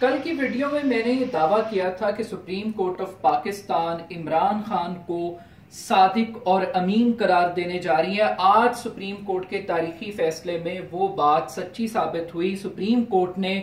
कल की वीडियो में मैंने ये दावा किया था कि supreme court of Pakistan Imran Khan को सादिक और अमीन करार देने जा रही है। आज सुप्रीम कोर्ट के तारीखी फैसले में वो बात सच्ची साबित हुई। सुप्रीम कोर्ट ने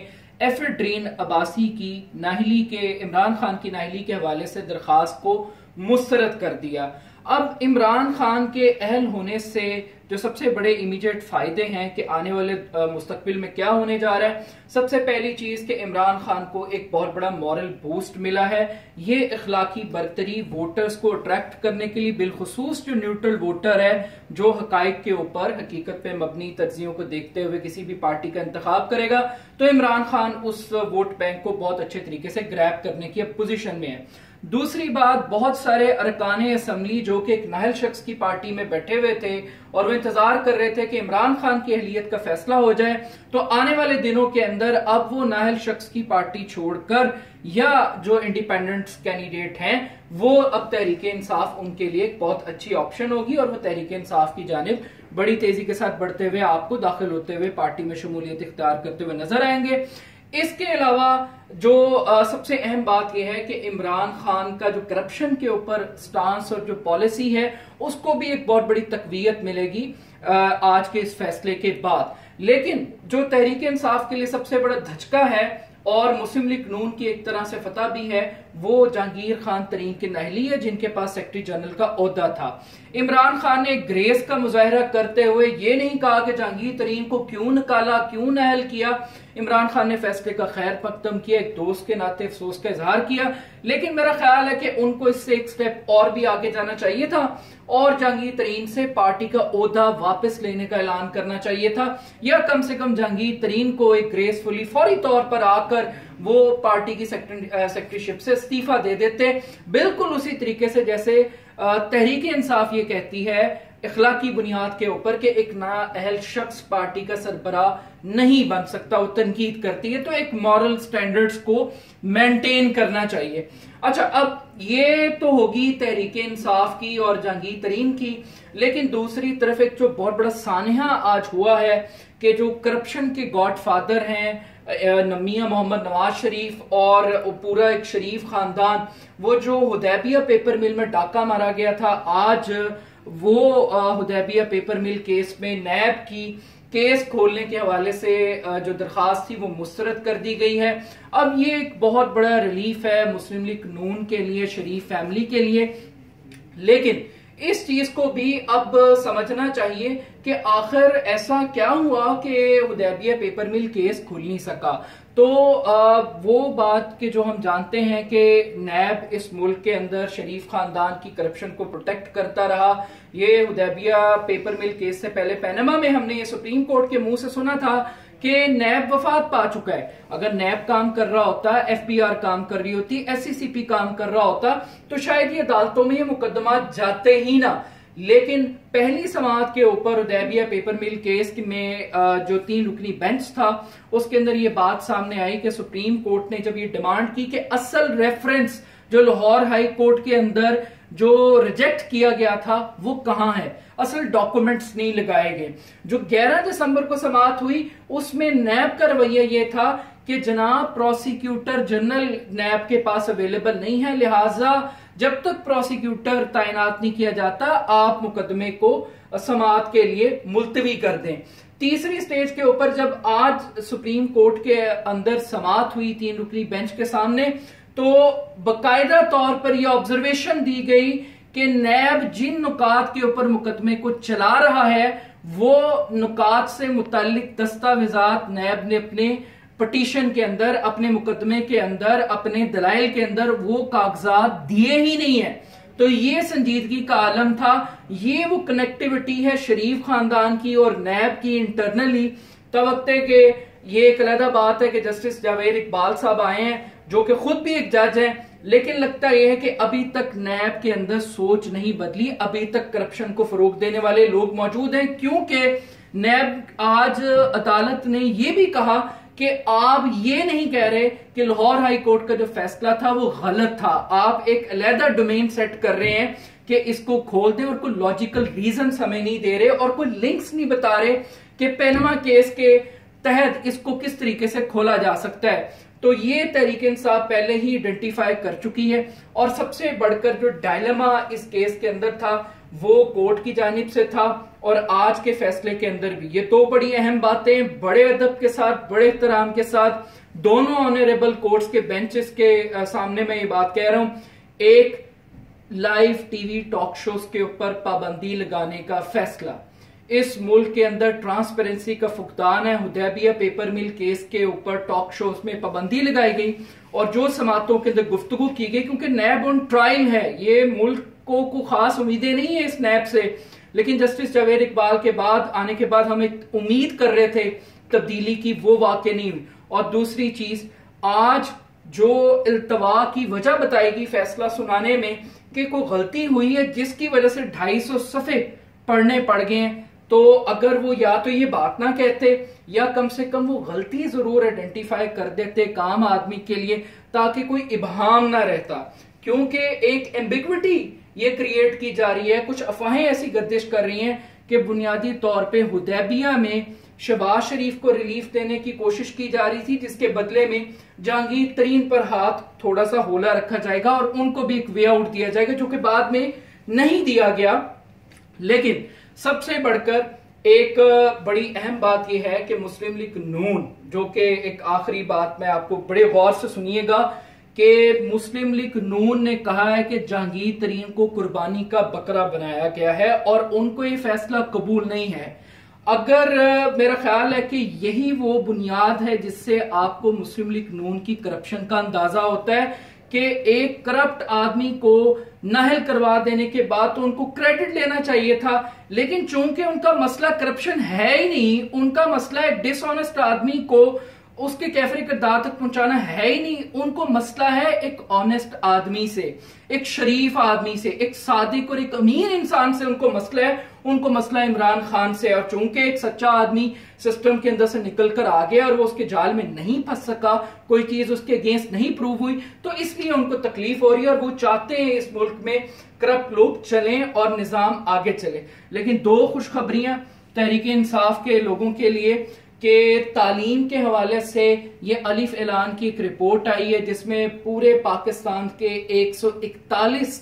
एफेड्रीन अब्बासी की नाहली के इमरान खान की नाहली के हवाले से दरखास्त को मुस्तरद कर दिया। अब इमरान खान के अहल होने से जो सबसे बड़े इमीडिएट फायदे हैं कि आने वाले मुस्तकबिल में क्या होने जा रहा है। सबसे पहली चीज कि इमरान खान को एक बहुत बड़ा मॉरल बूस्ट मिला है। ये इखलाकी बरतरी वोटर्स को अट्रैक्ट करने के लिए, बिलखुसूस जो न्यूट्रल वोटर है जो हकायक के ऊपर हकीकत पे मबनी तर्जियों को देखते हुए किसी भी पार्टी का इंतखाब करेगा, तो इमरान खान उस वोट बैंक को बहुत अच्छे तरीके से ग्रैब करने की पोजीशन में है। दूसरी बात, बहुत सारे अरकाने असम्बली जो कि एक नाहल शख्स की पार्टी में बैठे हुए थे और वो इंतजार कर रहे थे कि इमरान खान की अहलियत का फैसला हो जाए, तो आने वाले दिनों के अंदर अब वो नाहल शख्स की पार्टी छोड़कर या जो इंडिपेंडेंट कैंडिडेट हैं वो अब तहरीक इंसाफ उनके लिए एक बहुत अच्छी ऑप्शन होगी और वो तहरीक इंसाफ की जानिब बड़ी तेजी के साथ बढ़ते हुए आपको दाखिल होते हुए पार्टी में शमूलियत इख्तियार करते हुए नजर आएंगे। इसके अलावा जो सबसे अहम बात यह है कि इमरान खान का जो करप्शन के ऊपर स्टांस और जो पॉलिसी है उसको भी एक बहुत बड़ी तकवीयत मिलेगी आज के इस फैसले के बाद। लेकिन जो तहरीक इंसाफ के लिए सबसे बड़ा धचका है और मुस्लिम लीग नून की एक तरह से फतह भी है, वो जहांगीर खान तरीन की नाहली है जिनके पास सेक्रेटरी जनरल का ओहदा था। इमरान खान ने ग्रेस का मुजाहरा करते हुए ये नहीं कहा कि जहांगीर तरीन को क्यों निकाला, क्यों नाअहल किया। इमरान खान ने फैसले का खैर मकदम किया, एक दोस्त के नाते अफसोस का इजहार किया, लेकिन मेरा ख्याल है कि उनको इससे एक स्टेप और भी आगे जाना चाहिए था और जहांगीर तरीन से पार्टी का ओहदा वापस लेने का ऐलान करना चाहिए था, या कम से कम जहांगीर तरीन को एक ग्रेसफुली फौरी तौर पर आकर वो पार्टी की सेक्रेटरीशिप से इस्तीफा दे देते, बिल्कुल उसी तरीके से जैसे तहरीक इंसाफ ये कहती है इखलाकी बुनियाद के ऊपर कि एक नाअहल शख्स पार्टी का सरबराह नहीं बन सकता, वो तनकीद करती है, तो एक मॉरल स्टैंडर्ड्स को मेंटेन करना चाहिए। अच्छा, अब ये तो होगी तहरीक इंसाफ की और जहांगीर तरीन की, लेकिन दूसरी तरफ एक जो बहुत बड़ा सानहा आज हुआ है कि जो करप्शन के गॉडफादर हैं मियां मोहम्मद नवाज शरीफ और पूरा एक शरीफ खानदान, वो जो हुदैबिया पेपर मिल में डाका मारा गया था, आज वो हुदैबिया पेपर मिल केस में नैब की केस खोलने के हवाले से जो दरखास्त थी वो मुस्तरद कर दी गई है। अब ये एक बहुत बड़ा रिलीफ है मुस्लिम लीग नून के लिए, शरीफ फैमिली के लिए, लेकिन इस चीज को भी अब समझना चाहिए कि आखिर ऐसा क्या हुआ कि हुदैबिया पेपर मिल केस खुल नहीं सका। तो वो बात के जो हम जानते हैं कि नैब इस मुल्क के अंदर शरीफ खानदान की करप्शन को प्रोटेक्ट करता रहा। ये हुदैबिया पेपर मिल केस से पहले पनामा में हमने ये सुप्रीम कोर्ट के मुंह से सुना था कि नैब वफात पा चुका है। अगर नैब काम कर रहा होता, एफबीआर काम कर रही होती, एससीसीपी काम कर रहा होता, तो शायद ये अदालतों में ये मुकदमा जाते ही ना। लेकिन पहली समाअत के ऊपर हुदैबिया पेपर मिल केस में जो 3 रुकनी बेंच था उसके अंदर ये बात सामने आई कि सुप्रीम कोर्ट ने जब ये डिमांड की कि असल रेफरेंस जो लाहौर हाई कोर्ट के अंदर जो रिजेक्ट किया गया था वो कहां है, असल डॉक्यूमेंट्स नहीं लगाए गए। जो 11 दिसंबर को समाअत हुई उसमें नैब का रवैया ये था कि जनाब प्रोसिक्यूटर जनरल नैब के पास अवेलेबल नहीं है, लिहाजा जब तक प्रोसिक्यूटर तैनात नहीं किया जाता आप मुकदमे को समाअत के लिए मुलतवी कर दें। तीसरी स्टेज के ऊपर जब आज सुप्रीम कोर्ट के अंदर समाअत हुई 3 रुकनी बेंच के सामने, तो बाकायदा तौर पर यह ऑब्जर्वेशन दी गई कि नैब जिन नुकात के ऊपर मुकदमे को चला रहा है वो नुकात से मुताल्लिक दस्तावेजात नैब ने अपने पिटीशन के अंदर, अपने मुकदमे के अंदर, अपने दलाइल के अंदर वो कागजात दिए ही नहीं है। तो ये संजीदगी का आलम था, ये वो कनेक्टिविटी है शरीफ खानदान की और नैब की इंटरनली। तवक्ते के ये एक अलग बात है कि जस्टिस जावेद इकबाल साहब आए हैं जो कि खुद भी एक जज हैं, लेकिन लगता यह है कि अभी तक नैब के अंदर सोच नहीं बदली, अभी तक करप्शन को फरोग देने वाले लोग मौजूद हैं। क्योंकि नैब आज अदालत ने यह भी कहा कि आप ये नहीं कह रहे कि लाहौर हाई कोर्ट का जो फैसला था वो गलत था, आप एक अलहदा डोमेन सेट कर रहे हैं कि इसको खोल दें और कोई लॉजिकल रीजन हमें नहीं दे रहे और कोई लिंक्स नहीं बता रहे कि पनामा केस के तहत इसको किस तरीके से खोला जा सकता है। तो ये तहरीक इंसाफ पहले ही आइडेंटिफाई कर चुकी है। और सबसे बढ़कर जो डायलेमा इस केस के अंदर था वो कोर्ट की जानिब से था और आज के फैसले के अंदर भी। ये तो बड़ी अहम बातें बड़े अदब के साथ, बड़े एहतराम के साथ दोनों ऑनरेबल कोर्ट्स के बेंचेस के सामने मैं ये बात कह रहा हूं। एक लाइव टीवी टॉक शोज के ऊपर पाबंदी लगाने का फैसला, इस मुल्क के अंदर ट्रांसपेरेंसी का फुकदान है। हुदैबिया पेपर मिल केस के ऊपर टॉक शोज में पाबंदी लगाई गई और जो समातों के अंदर गुफ्तगू की गई, क्योंकि नैब ऑन ट्रायल है, ये मुल्क को खास उम्मीदें नहीं है इस नैब से, लेकिन जस्टिस जावेद इकबाल के बाद आने के बाद हम एक उम्मीद कर रहे थे तब्दीली की, वो वाकई नहीं हुई। और दूसरी चीज, आज जो इल्तवा की वजह बताएगी फैसला सुनाने में कि कोई गलती हुई है जिसकी वजह से 250 सफ़े पढ़ने पड़ गए हैं, तो अगर वो या तो ये बात ना कहते या कम से कम वो गलती जरूर आइडेंटिफाई कर देते काम आदमी के लिए, ताकि कोई इबहाम ना रहता। क्योंकि एक एम्बिग्विटी ये क्रिएट की जा रही है, कुछ अफवाहें ऐसी गर्दिश कर रही हैं कि बुनियादी तौर पे हुदैबिया में शहबाज शरीफ को रिलीफ देने की कोशिश की जा रही थी, जिसके बदले में जहांगीर तरीन पर हाथ थोड़ा सा होला रखा जाएगा और उनको भी एक वे आउट दिया जाएगा, जो कि बाद में नहीं दिया गया। लेकिन सबसे बढ़कर एक बड़ी अहम बात यह है कि मुस्लिम लीग नून, जो कि एक आखिरी बात मैं आपको बड़े गौर से सुनिएगा, कि मुस्लिम लीग नून ने कहा है कि जहांगीर तरीन को कुर्बानी का बकरा बनाया गया है और उनको ये फैसला कबूल नहीं है। अगर मेरा ख्याल है कि यही वो बुनियाद है जिससे आपको मुस्लिम लीग नून की करप्शन का अंदाजा होता है कि एक करप्ट आदमी को नाहल करवा देने के बाद तो उनको क्रेडिट लेना चाहिए था, लेकिन चूंकि उनका मसला करप्शन है ही नहीं, उनका मसला है डिसऑनेस्ट आदमी को उसके कैफरी किरदार तक पहुंचाना है ही नहीं, उनको मसला है एक ऑनेस्ट आदमी से, एक शरीफ आदमी से, एक सादिक और एक अमीन इंसान से उनको मसला है। उनको मसला इमरान खान से, और चूंकि एक सच्चा आदमी सिस्टम के अंदर से निकल कर आ गया और वो उसके जाल में नहीं फंस सका, कोई चीज उसके अगेंस्ट नहीं प्रूव हुई, तो इसलिए उनको तकलीफ हो रही है और वो चाहते हैं इस मुल्क में करप्ट लोग चलें और निजाम आगे चले। लेकिन दो खुशखबरियां तहरीक इंसाफ के लोगों के लिए कि तालीम के हवाले से ये अलिफ ऐलान की एक रिपोर्ट आई है जिसमें पूरे पाकिस्तान के 141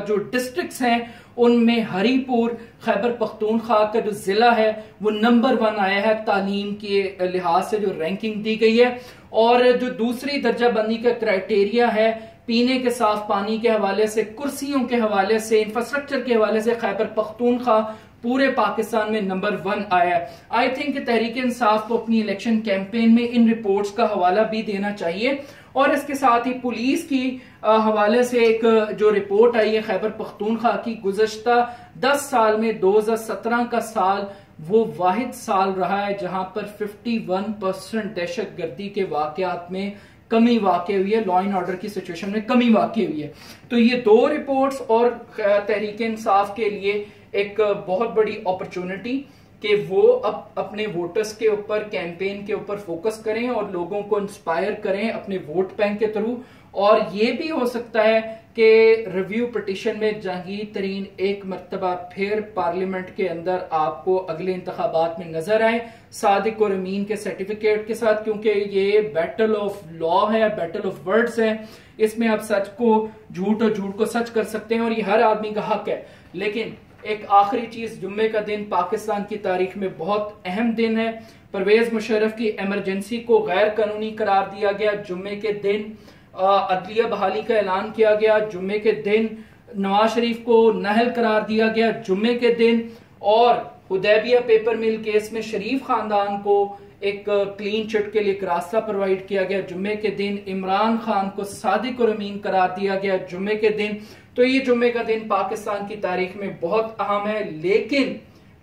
जो डिस्ट्रिक्ट्स हैं उनमें हरीपुर खैबर पख्तूनख्वा का जो जिला है वो नंबर 1 आया है तालीम के लिहाज से, जो रैंकिंग दी गई है। और जो दूसरी दर्जा बंदी का क्राइटेरिया है पीने के साफ पानी के हवाले से, कुर्सियों के हवाले से, इंफ्रास्ट्रक्चर के हवाले से खैबर पख्तूनख्वा पूरे पाकिस्तान में नंबर 1 आया है। आई थिंक तहरीक इंसाफ को अपनी इलेक्शन कैंपेन में इन रिपोर्ट्स का हवाला भी देना चाहिए। और इसके साथ ही पुलिस की हवाले से एक जो रिपोर्ट आई है खैबर पख्तूनख्वा की, गुज़श्ता 10 साल में 2017 का साल वो वाहिद साल रहा है जहां पर 51% दहशत गर्दी के वाकयात में कमी वाक़ हुई है, लॉ एंड ऑर्डर की सिचुएशन में कमी वाक़ हुई है। तो ये दो रिपोर्ट्स और तहरीक इंसाफ के लिए एक बहुत बड़ी अपॉर्चुनिटी कि वो अब अपने वोटर्स के ऊपर, कैंपेन के ऊपर फोकस करें और लोगों को इंस्पायर करें अपने वोट बैंक के थ्रू। और ये भी हो सकता है कि रिव्यू पिटीशन में जहांगीर तरीन एक मर्तबा फिर पार्लियामेंट के अंदर आपको अगले इंतखाबात में नजर आए सादिक और अमीन के सर्टिफिकेट के साथ, क्योंकि ये बैटल ऑफ लॉ है, बैटल ऑफ वर्ड्स है। इसमें आप सच को झूठ और झूठ को सच कर सकते हैं और ये हर आदमी का हक है। लेकिन एक आखिरी चीज, जुम्मे का दिन पाकिस्तान की तारीख में बहुत अहम दिन है। परवेज मुशर्रफ की इमरजेंसी को गैर कानूनी करार दिया गया। जुम्मे के दिन अदलिया बहाली का ऐलान किया गया। जुम्मे के दिन नवाज शरीफ को नाअहल करार दिया गया जुम्मे के दिन। और हुदैबिया पेपर मिल केस में शरीफ खानदान को एक क्लीन चिट के लिए एक रास्ता प्रोवाइड किया गया जुम्मे के दिन। इमरान खान को सादिक और अमीन करार दिया गया जुम्मे के दिन। तो ये जुम्मे का दिन पाकिस्तान की तारीख में बहुत अहम है।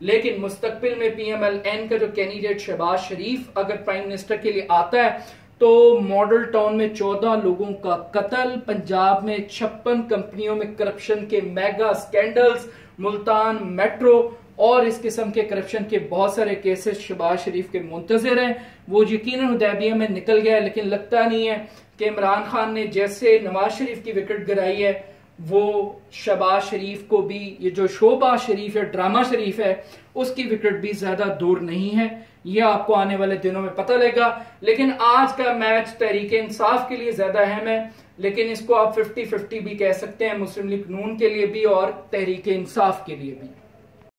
लेकिन मुस्तकबिल में PMLN का जो कैंडिडेट शहबाज शरीफ अगर प्राइम मिनिस्टर के लिए आता है तो मॉडल टाउन में 14 लोगों का कत्ल, पंजाब में 56 कंपनियों में करप्शन के मेगा स्कैंडल्स, मुल्तान मेट्रो और इस किस्म के करप्शन के बहुत सारे केसेस शहबाज शरीफ के मुंतजर हैं। वो यकीनन हुदैबिया में निकल गया, लेकिन लगता नहीं है कि इमरान खान ने जैसे नवाज शरीफ की विकेट गिराई है वो शहबाज शरीफ को भी, ये जो शोबाज शरीफ या ड्रामा शरीफ है, उसकी विकेट भी ज्यादा दूर नहीं है। ये आपको आने वाले दिनों में पता लगेगा। लेकिन आज का मैच तहरीक इंसाफ के लिए ज्यादा अहम है, लेकिन इसको आप 50-50 भी कह सकते हैं, मुस्लिम लीग नून के लिए भी और तहरीक इंसाफ के लिए भी।